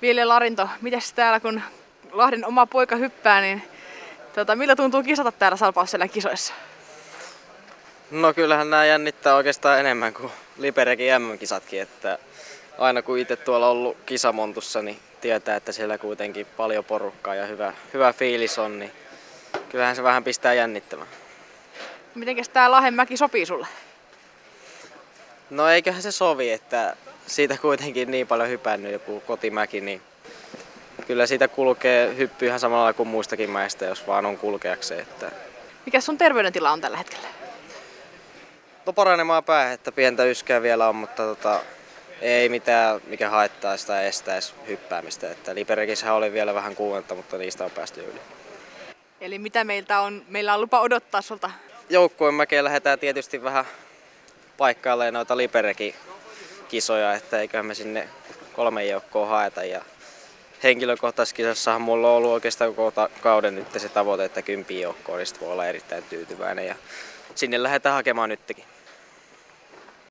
Ville Larinto, mites täällä kun Lahden oma poika hyppää, niin miltä tuntuu kisata täällä Salpausselän kisoissa? No kyllähän nämä jännittää oikeastaan enemmän kuin Liberekin MM-kisatkin, että aina kun itse tuolla on ollut kisamontussa, niin tietää, että siellä kuitenkin paljon porukkaa ja hyvä fiilis on, niin kyllähän se vähän pistää jännittämään. Mitenkäs tää Lahdenmäki sopii sulle? No eiköhän se sovi, että siitä kuitenkin niin paljon hypännyt joku kotimäki, niin kyllä siitä kulkee hyppy ihan samalla lailla kuin muistakin mäistä, jos vaan on kulkeakseen. Mikä sun terveydentila on tällä hetkellä? No paranemaan päin, että pientä yskää vielä on, mutta ei mitään, mikä haittaa sitä estäisi hyppäämistä. Että Liberekissähän oli vielä vähän kuumetta, mutta niistä on päästy yli. Eli mitä meillä on lupa odottaa sulta? Joukkueen mäkeen lähdetään tietysti vähän paikkailemaan noita Liberekin kisoja, että eiköhän me sinne 3 joukkoa haeta. Ja henkilökohtaisessa kisassahan mulla on ollut oikeastaan koko kauden nyt se tavoite, että 10 joukkoa, niin voi olla erittäin tyytyväinen. Ja sinne lähdetään hakemaan nytkin.